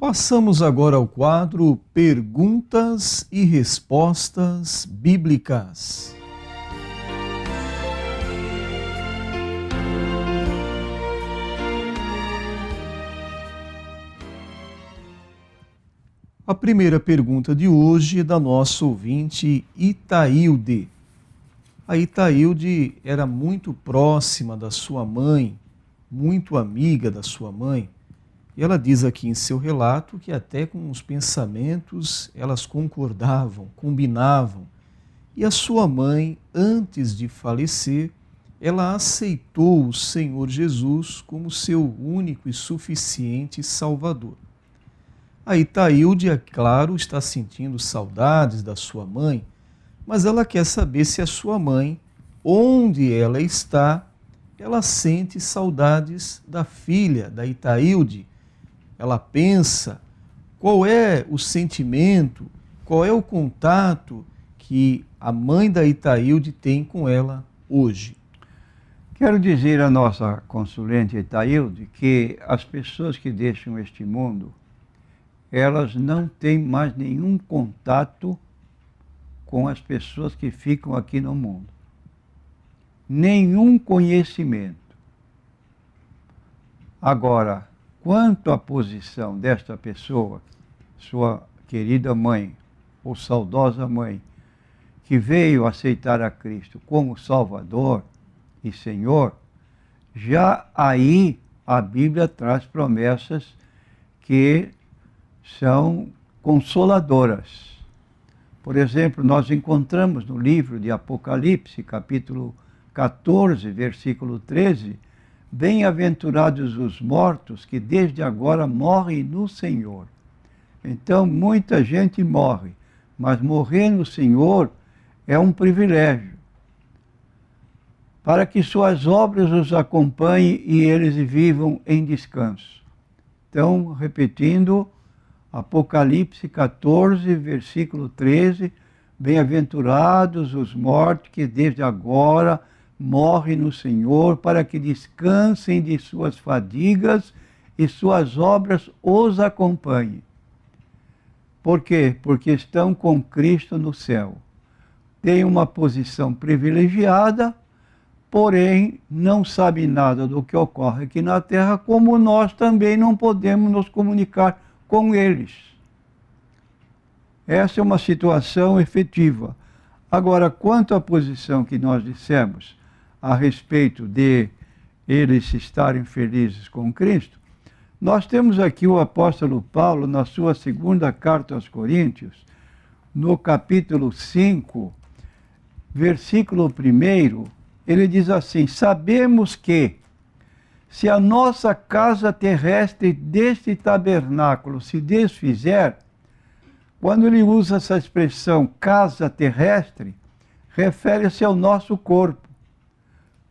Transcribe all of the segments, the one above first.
Passamos agora ao quadro Perguntas e Respostas Bíblicas. A primeira pergunta de hoje é da nossa ouvinte Itaílde. A Itaílde era muito próxima da sua mãe, muito amiga da sua mãe. E ela diz aqui em seu relato que até com os pensamentos elas concordavam, combinavam. E a sua mãe, antes de falecer, ela aceitou o Senhor Jesus como seu único e suficiente Salvador. A Itaílde, é claro, está sentindo saudades da sua mãe, mas ela quer saber se a sua mãe, onde ela está, ela sente saudades da filha, da Itaílde. Ela pensa qual é o sentimento, qual é o contato que a mãe da Itaílde tem com ela hoje. Quero dizer à nossa consulente Itaílde que as pessoas que deixam este mundo, elas não têm mais nenhum contato com as pessoas que ficam aqui no mundo. Nenhum conhecimento. Agora, quanto à posição desta pessoa, sua querida mãe, ou saudosa mãe, que veio aceitar a Cristo como Salvador e Senhor, já aí a Bíblia traz promessas que são consoladoras. Por exemplo, nós encontramos no livro de Apocalipse, capítulo 14, versículo 13, bem-aventurados os mortos que desde agora morrem no Senhor. Então, muita gente morre, mas morrer no Senhor é um privilégio, para que suas obras os acompanhem e eles vivam em descanso. Então, repetindo, Apocalipse 14, versículo 13, bem-aventurados os mortos que desde agora morrem no Senhor, para que descansem de suas fadigas e suas obras os acompanhem. Por quê? Porque estão com Cristo no céu. Têm uma posição privilegiada, porém não sabem nada do que ocorre aqui na terra, como nós também não podemos nos comunicar com eles. Essa é uma situação efetiva. Agora, quanto à posição que nós dissemos a respeito de eles estarem felizes com Cristo, nós temos aqui o apóstolo Paulo, na sua segunda carta aos Coríntios, no capítulo 5, versículo 1, ele diz assim: sabemos que, se a nossa casa terrestre deste tabernáculo se desfizer, quando ele usa essa expressão casa terrestre, refere-se ao nosso corpo.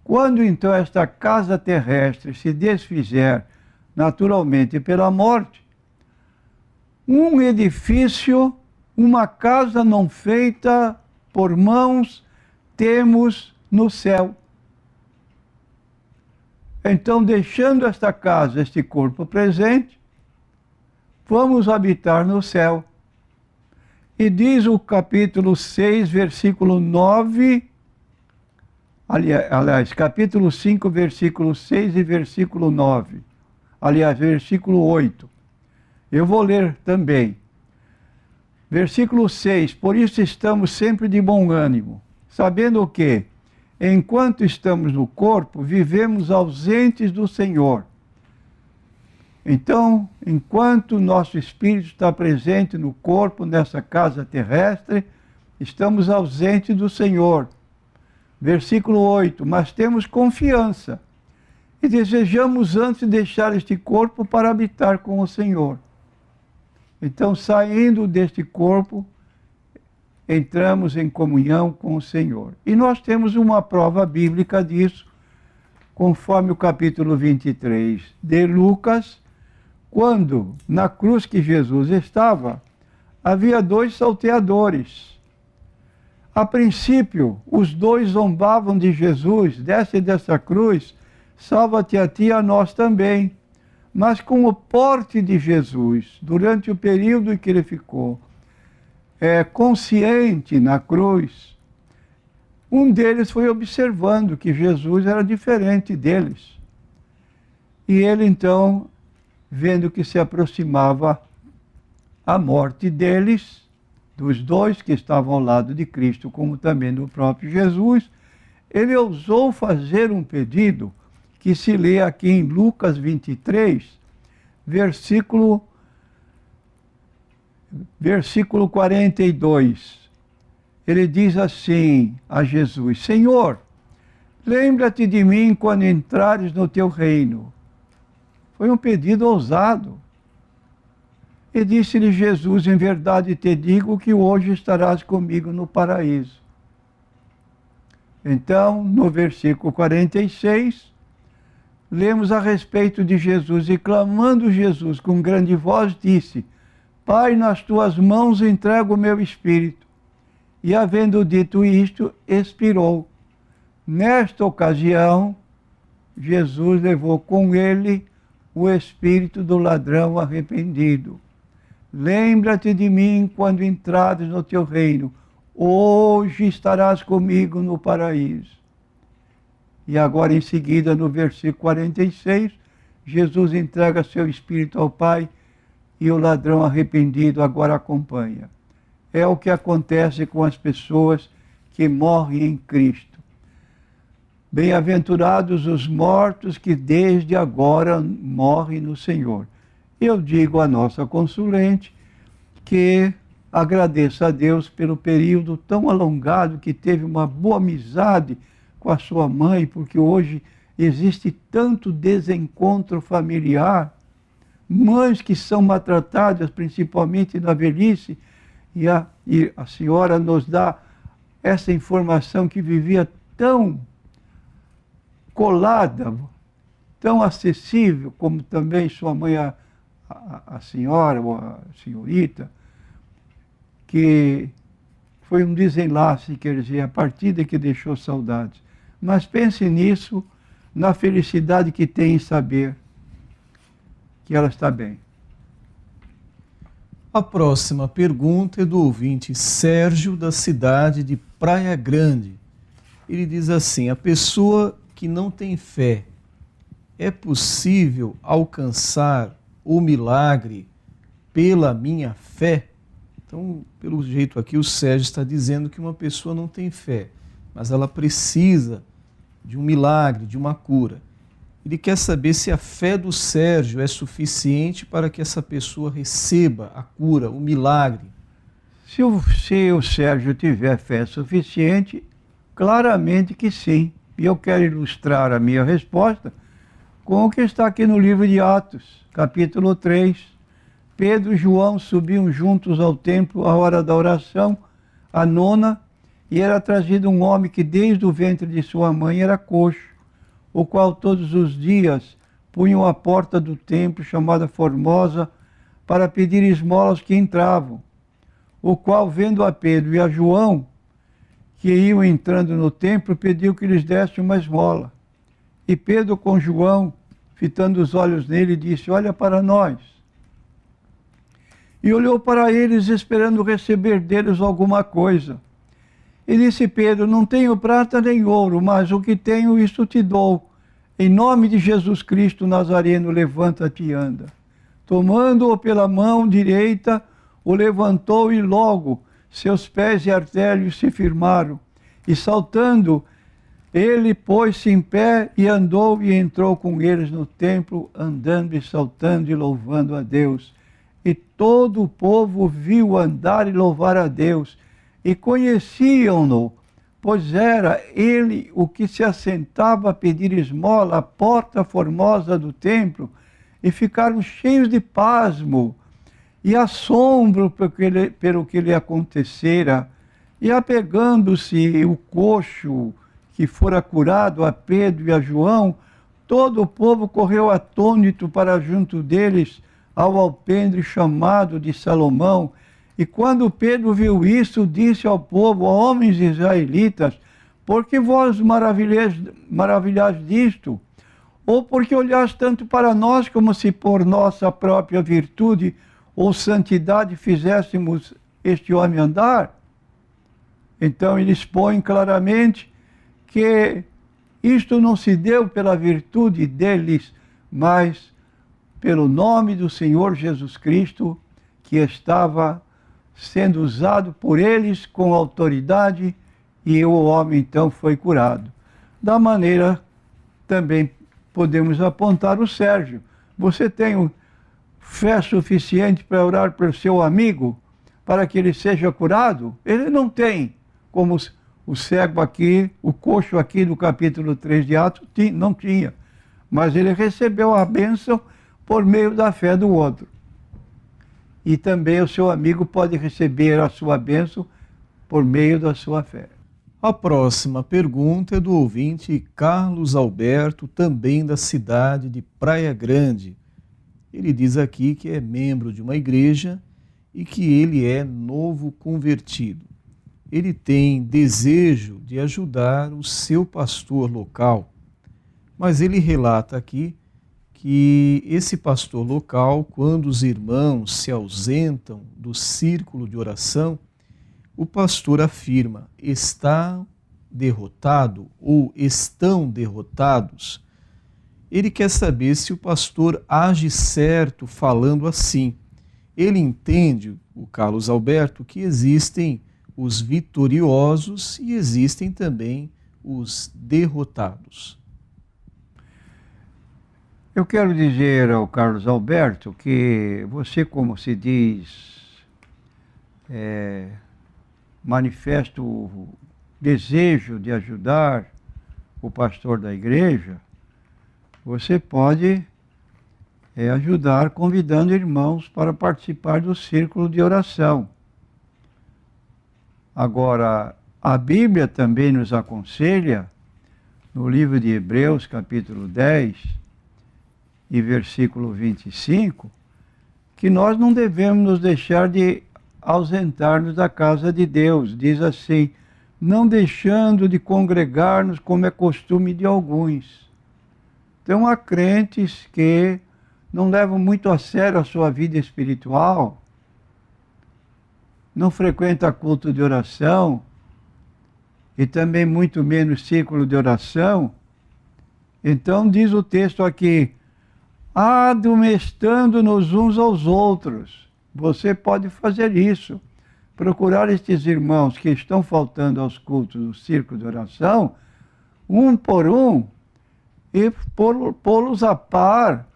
Quando então esta casa terrestre se desfizer naturalmente pela morte, um edifício, uma casa não feita por mãos, temos no céu. Então, deixando esta casa, este corpo presente, vamos habitar no céu. E diz o capítulo 6, versículo 9, aliás, capítulo 5, versículo 6 e versículo 9. Aliás, versículo 8. Eu vou ler também. Versículo 6. Por isso estamos sempre de bom ânimo, sabendo que, enquanto estamos no corpo, vivemos ausentes do Senhor. Então, enquanto nosso espírito está presente no corpo, nessa casa terrestre, estamos ausentes do Senhor. Versículo 8, mas temos confiança e desejamos antes deixar este corpo para habitar com o Senhor. Então, saindo deste corpo, entramos em comunhão com o Senhor. E nós temos uma prova bíblica disso, conforme o capítulo 23 de Lucas, quando na cruz que Jesus estava, havia 2 salteadores. A princípio, os 2 zombavam de Jesus: desce dessa cruz, salva-te a ti e a nós também. Mas com o porte de Jesus, durante o período em que ele ficou consciente na cruz, um deles foi observando que Jesus era diferente deles. E ele então, vendo que se aproximava a morte deles, dos dois que estavam ao lado de Cristo, como também do próprio Jesus, ele ousou fazer um pedido que se lê aqui em Lucas 23, versículo 42. Ele diz assim a Jesus: Senhor, lembra-te de mim quando entrares no teu reino. Foi um pedido ousado. E disse-lhe Jesus: em verdade te digo que hoje estarás comigo no paraíso. Então, no versículo 46, lemos a respeito de Jesus, e clamando Jesus com grande voz, disse: Pai, nas tuas mãos entrego o meu espírito. E havendo dito isto, expirou. Nesta ocasião, Jesus levou com ele o espírito do ladrão arrependido. Lembra-te de mim quando entrares no teu reino. Hoje estarás comigo no paraíso. E agora, em seguida, no versículo 46, Jesus entrega seu espírito ao Pai e o ladrão arrependido agora acompanha. É o que acontece com as pessoas que morrem em Cristo. Bem-aventurados os mortos que desde agora morrem no Senhor. Eu digo à nossa consulente que agradeça a Deus pelo período tão alongado que teve uma boa amizade com a sua mãe, porque hoje existe tanto desencontro familiar, mães que são maltratadas, principalmente na velhice, e a senhora nos dá essa informação que vivia tão colada, tão acessível, como também sua mãe, a senhora ou a senhorita, que foi um desenlace, quer dizer, a partida que deixou saudades. Mas pense nisso, na felicidade que tem em saber que ela está bem. A próxima pergunta é do ouvinte Sérgio, da cidade de Praia Grande. Ele diz assim: a pessoa que não tem fé, é possível alcançar o milagre pela minha fé? Então, pelo jeito aqui, o Sérgio está dizendo que uma pessoa não tem fé, mas ela precisa de um milagre, de uma cura. Ele quer saber se a fé do Sérgio é suficiente para que essa pessoa receba a cura, o milagre. Se o Sérgio tiver fé suficiente, claramente que sim. E eu quero ilustrar a minha resposta com o que está aqui no livro de Atos, capítulo 3. Pedro e João subiam juntos ao templo à hora da oração, a nona, e era trazido um homem que desde o ventre de sua mãe era coxo, o qual todos os dias punham à porta do templo, chamada Formosa, para pedir esmolas que entravam, o qual, vendo a Pedro e a João, que iam entrando no templo, pediu que lhes desse uma esmola. E Pedro, com João, fitando os olhos nele, disse: olha para nós. E olhou para eles, esperando receber deles alguma coisa. E disse Pedro: não tenho prata nem ouro, mas o que tenho, isso te dou. Em nome de Jesus Cristo Nazareno, levanta-te e anda. Tomando-o pela mão direita, o levantou e logo seus pés e artérios se firmaram. E saltando, ele pôs-se em pé e andou e entrou com eles no templo, andando e saltando e louvando a Deus. E todo o povo viu andar e louvar a Deus, e conheciam-no, pois era ele o que se assentava a pedir esmola à porta formosa do templo, e ficaram cheios de pasmo e assombro pelo que lhe acontecera. E apegando-se o coxo que fora curado a Pedro e a João, todo o povo correu atônito para junto deles, ao alpendre chamado de Salomão. E quando Pedro viu isso, disse ao povo: homens israelitas, por que vós maravilhais disto? ou porque olhais tanto para nós como se por nossa própria virtude ou santidade fizéssemos este homem andar? Então ele expõe claramente que isto não se deu pela virtude deles, mas pelo nome do Senhor Jesus Cristo, que estava sendo usado por eles com autoridade, e o homem então foi curado. Da maneira também podemos apontar o Sérgio. Você tem fé suficiente para orar pelo seu amigo, para que ele seja curado? Ele não tem, como o cego aqui, o coxo aqui do capítulo 3 de Atos, não tinha. Mas ele recebeu a bênção por meio da fé do outro. E também o seu amigo pode receber a sua bênção por meio da sua fé. A próxima pergunta é do ouvinte Carlos Alberto, também da cidade de Praia Grande. Ele diz aqui que é membro de uma igreja e que ele é novo convertido. Ele tem desejo de ajudar o seu pastor local, mas ele relata aqui que esse pastor local, quando os irmãos se ausentam do círculo de oração, o pastor afirma: está derrotado ou estão derrotados. Ele quer saber se o pastor age certo falando assim. Ele entende, o Carlos Alberto, que existem os vitoriosos e existem também os derrotados. Eu quero dizer ao Carlos Alberto que você, como se diz, manifesta o desejo de ajudar o pastor da igreja, você pode ajudar convidando irmãos para participar do círculo de oração. Agora, a Bíblia também nos aconselha, no livro de Hebreus, capítulo 10, e versículo 25, que nós não devemos nos deixar de ausentar-nos da casa de Deus. Diz assim: não deixando de congregar-nos como é costume de alguns. Então há crentes que não levam muito a sério a sua vida espiritual, não frequentam culto de oração, e também muito menos círculo de oração. Então diz o texto aqui: admoestando-nos uns aos outros. Você pode fazer isso, procurar estes irmãos que estão faltando aos cultos do círculo de oração, um por um, e pô-los a par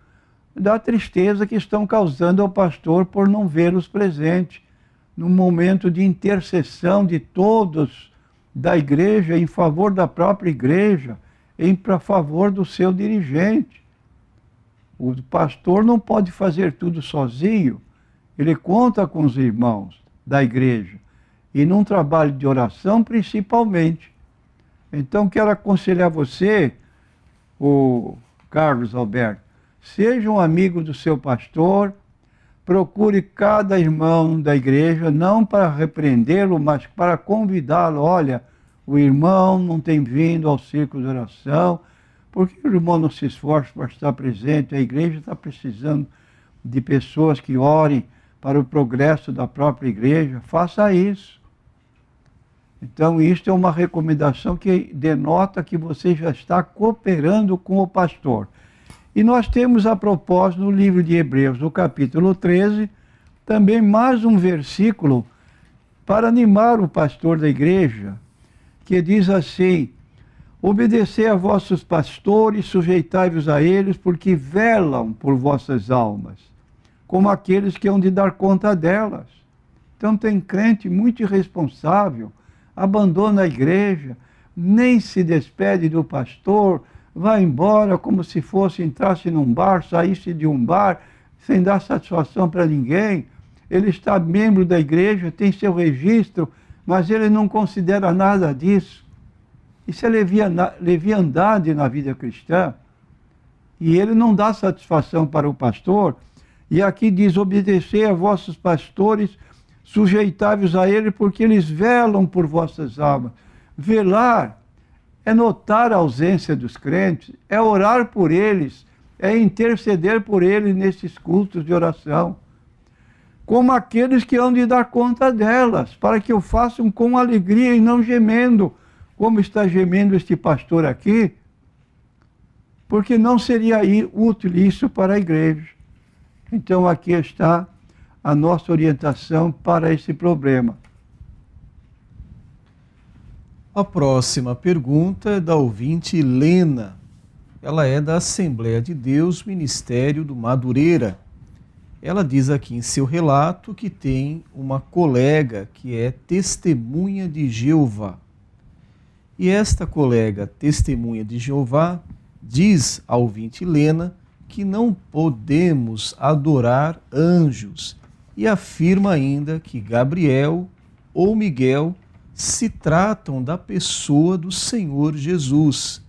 da tristeza que estão causando ao pastor por não vê-los presente, no momento de intercessão de todos da igreja, em favor da própria igreja, em favor do seu dirigente. O pastor não pode fazer tudo sozinho, ele conta com os irmãos da igreja, e num trabalho de oração principalmente. Então quero aconselhar você, o Carlos Alberto, seja um amigo do seu pastor, procure cada irmão da igreja, não para repreendê-lo, mas para convidá-lo. Olha, o irmão não tem vindo ao círculo de oração, porque o irmão não se esforça para estar presente, a igreja está precisando de pessoas que orem para o progresso da própria igreja. Faça isso. Então, isto é uma recomendação que denota que você já está cooperando com o pastor. E nós temos a propósito no livro de Hebreus, no capítulo 13, também mais um versículo para animar o pastor da igreja, que diz assim: obedecei a vossos pastores, sujeitai-vos a eles, porque velam por vossas almas, como aqueles que hão de dar conta delas. Então tem crente muito irresponsável, abandona a igreja, nem se despede do pastor, vai embora como se entrasse num bar, saísse de um bar, sem dar satisfação para ninguém. Ele está membro da igreja, tem seu registro, mas ele não considera nada disso. Isso é leviandade na vida cristã. E ele não dá satisfação para o pastor. E aqui diz: obedecei a vossos pastores, sujeitai-vos a ele, porque eles velam por vossas almas. Velar é notar a ausência dos crentes, é orar por eles, é interceder por eles nesses cultos de oração, como aqueles que hão de dar conta delas, para que o façam com alegria e não gemendo, como está gemendo este pastor aqui, porque não seria útil isso para a igreja. Então aqui está a nossa orientação para esse problema. A próxima pergunta é da ouvinte Lena. Ela é da Assembleia de Deus, Ministério do Madureira. Ela diz aqui em seu relato que tem uma colega que é testemunha de Jeová. E esta colega testemunha de Jeová diz à ouvinte Lena que não podemos adorar anjos e afirma ainda que Gabriel ou Miguel se tratam da pessoa do Senhor Jesus.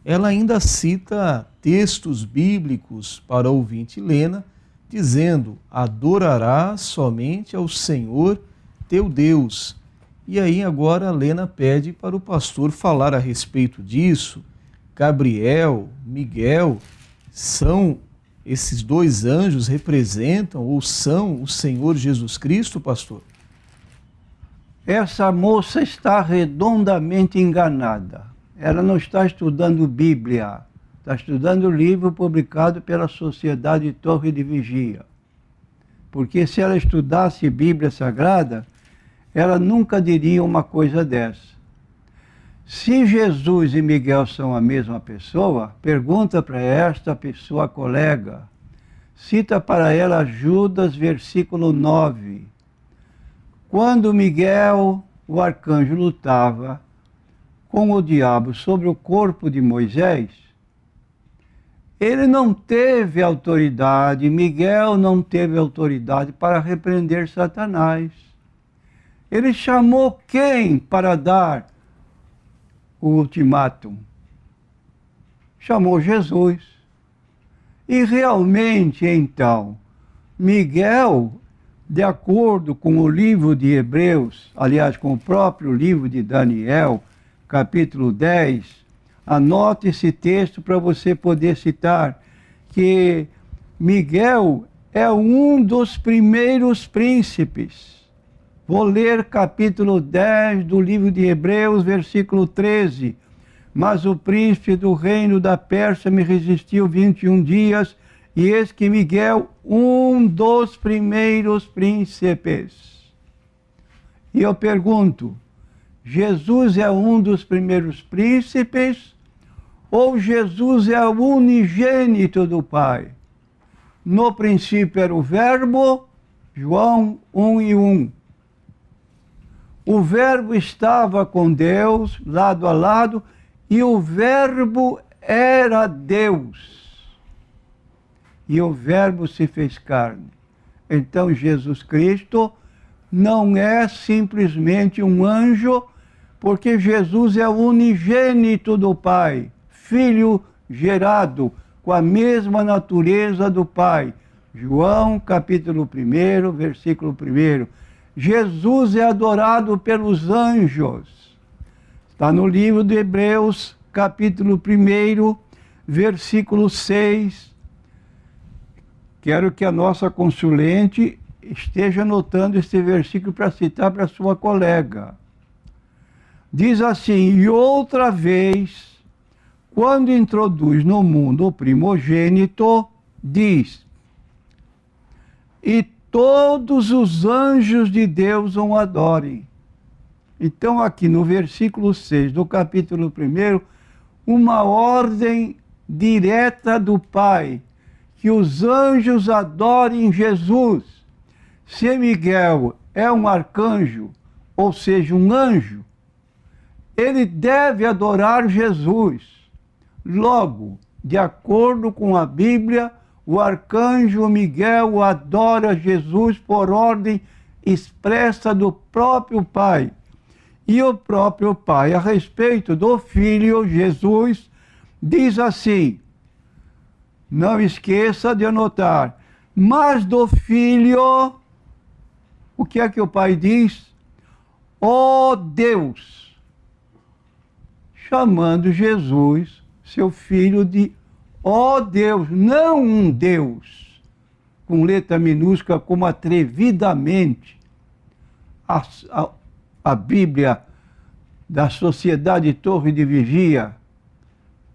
Ela ainda cita textos bíblicos para a ouvinte Lena, dizendo: adorarás somente ao Senhor teu Deus. E aí agora a Lena pede para o pastor falar a respeito disso. Gabriel, Miguel, esses dois anjos representam ou são o Senhor Jesus Cristo, pastor? Essa moça está redondamente enganada. Ela não está estudando Bíblia, está estudando o livro publicado pela Sociedade Torre de Vigia. Porque se ela estudasse Bíblia Sagrada, ela nunca diria uma coisa dessa. Se Jesus e Miguel são a mesma pessoa, pergunta para esta pessoa colega, cita para ela Judas, versículo 9. Quando Miguel, o arcanjo, lutava com o diabo sobre o corpo de Moisés, ele não teve autoridade, Miguel não teve autoridade para repreender Satanás. Ele chamou quem para dar o ultimátum? Chamou Jesus. E realmente, então, Miguel, de acordo com o livro de Hebreus, aliás, com o próprio livro de Daniel, capítulo 10, anote esse texto para você poder citar, que Miguel é um dos primeiros príncipes. Vou ler capítulo 10 do livro de Hebreus, versículo 13. Mas o príncipe do reino da Pérsia me resistiu 21 dias, e eis que Miguel, um dos primeiros príncipes. E eu pergunto, Jesus é um dos primeiros príncipes ou Jesus é o unigênito do Pai? No princípio era o Verbo, João 1:1. O Verbo estava com Deus, lado a lado, e o Verbo era Deus. E o Verbo se fez carne. Então Jesus Cristo não é simplesmente um anjo, porque Jesus é o unigênito do Pai, Filho gerado com a mesma natureza do Pai. João capítulo 1, versículo 1. Jesus é adorado pelos anjos. Está no livro de Hebreus, capítulo 1, versículo 6. Quero que a nossa consulente esteja anotando este versículo para citar para sua colega. Diz assim: e outra vez, quando introduz no mundo o primogênito, diz: e todos os anjos de Deus o adorem. Então aqui no versículo 6 do capítulo 1, uma ordem direta do Pai, que os anjos adorem Jesus. Se Miguel é um arcanjo, ou seja, um anjo, ele deve adorar Jesus. Logo, de acordo com a Bíblia, o arcanjo Miguel adora Jesus por ordem expressa do próprio Pai. E o próprio Pai, a respeito do Filho Jesus, diz assim, não esqueça de anotar, mas do Filho, o que é que o Pai diz? Ó Deus, chamando Jesus, seu filho, de ó Deus, não um Deus, com letra minúscula, como atrevidamente a Bíblia da Sociedade Torre de Vigia,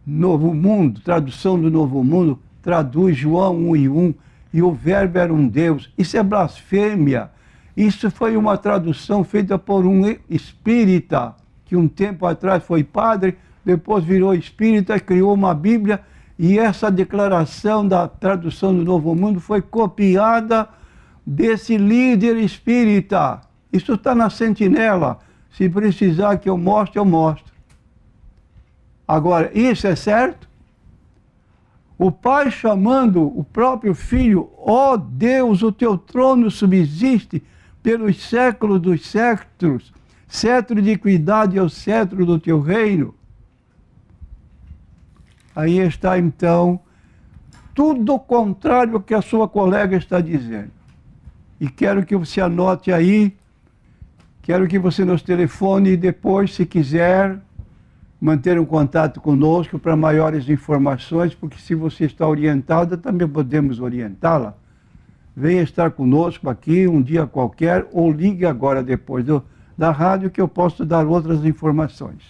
Novo Mundo, tradução do Novo Mundo, traduz João 1:1, e o verbo era um Deus. Isso é blasfêmia. Isso foi uma tradução feita por um espírita, que um tempo atrás foi padre, depois virou espírita, criou uma Bíblia, e essa declaração da tradução do Novo Mundo foi copiada desse líder espírita. Isso está na Sentinela. Se precisar que eu mostre, eu mostro. Agora, isso é certo? O Pai chamando o próprio Filho, ó Deus, o teu trono subsiste pelos séculos dos séculos, cetro de equidade é o cetro do teu reino. Aí está, então, tudo o contrário ao que a sua colega está dizendo. E quero que você anote aí, quero que você nos telefone e depois, se quiser, manter um contato conosco para maiores informações, porque se você está orientada, também podemos orientá-la. Venha estar conosco aqui um dia qualquer, ou ligue agora depois da rádio, que eu posso dar outras informações.